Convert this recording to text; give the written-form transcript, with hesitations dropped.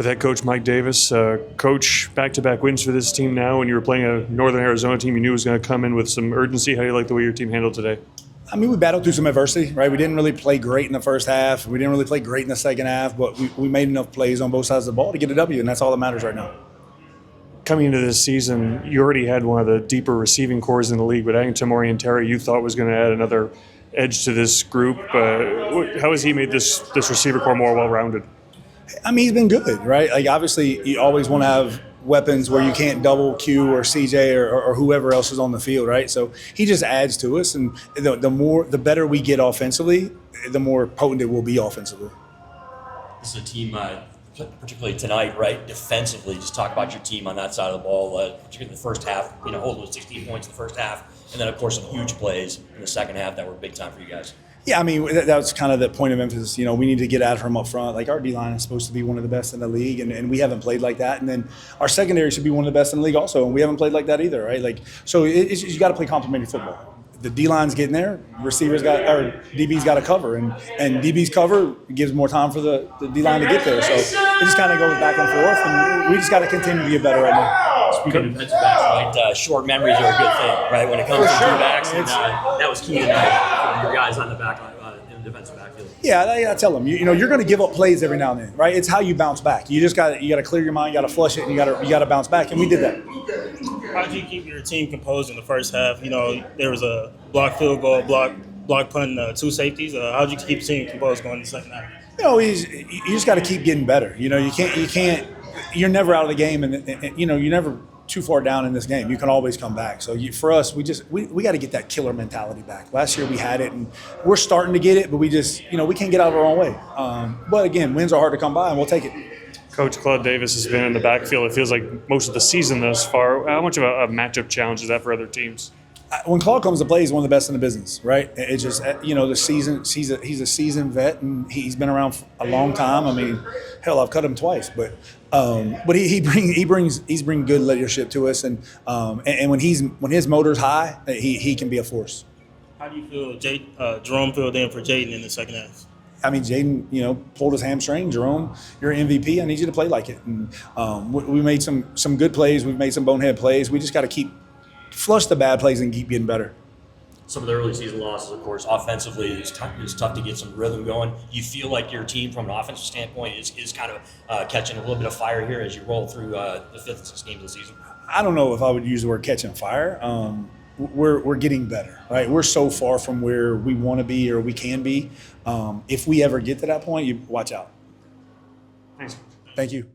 with head coach Mike Davis. Coach, back-to-back wins for this team now, and you were playing a Northern Arizona team you knew was going to come in with some urgency. How do you like the way your team handled today? I mean, we battled through some adversity, right? We didn't really play great in the first half. We didn't really play great in the second half, but we made enough plays on both sides of the ball to get a W, and that's all that matters right now. Coming into this season, you already had one of the deeper receiving cores in the league, but adding Tamori and Terry, you thought was going to add another edge to this group. How has he made this receiver core more well-rounded? I mean, he's been good, right? Like, obviously, you always want to have weapons where you can't double Q or CJ or whoever else is on the field, right? So he just adds to us, and the better we get offensively, the more potent it will be offensively. This is a team, particularly tonight, right? Defensively, just talk about your team on that side of the ball, particularly in the first half. Holding with 16 points in the first half, and then of course some huge plays in the second half that were big time for you guys. Yeah, I mean, that was kind of the point of emphasis. We need to get at him up front. Like, our D-line is supposed to be one of the best in the league, and we haven't played like that. And then our secondary should be one of the best in the league also, and we haven't played like that either, right? Like, so you got to play complementary football. The D-line's getting there, DB's got to cover, and DB's cover gives more time for the D-line to get there. So it just kind of goes back and forth, and we just got to continue to get better right now. Speaking of defensive backs, right, short memories are a good thing, right? When it comes to two backs, and that was key tonight for your guys on the back line, in the defensive backfield. Yeah, I tell them, you're going to give up plays every now and then, right? It's how you bounce back. You got to clear your mind, you got to flush it, and you got to bounce back, and we did that. How did you keep your team composed in the first half? There was a block field goal, block punt, two safeties. How did you keep the team composed going in the second half? You just got to keep getting better. You can't. You're never out of the game, and you're never too far down in this game. You can always come back. So for us, we got to get that killer mentality back. Last year we had it, and we're starting to get it, but we just we can't get out of our own way. But again, wins are hard to come by, and we'll take it. Coach Claude Davis has been in the backfield, it feels like, most of the season thus far. How much of a matchup challenge is that for other teams? When Claude comes to play, he's one of the best in the business, right? It's just, the season. He's a seasoned vet, and he's been around for a long time. I mean, hell, I've cut him twice, but he brings good leadership to us, and when his motor's high, he can be a force. How do you feel Jerome filled in for Jaden in the second half? I mean, Jaden, pulled his hamstring. Jerome, you're an MVP. I need you to play like it. And we made some good plays. We've made some bonehead plays. We just got to flush the bad plays and keep getting better. Some of the early season losses, of course, offensively, it's tough to get some rhythm going. You feel like your team, from an offensive standpoint, is kind of catching a little bit of fire here as you roll through the 5th and 6th games of the season? I don't know if I would use the word catching fire. We're getting better, right? We're so far from where we want to be or we can be. If we ever get to that point, you watch out. Thanks. Thank you.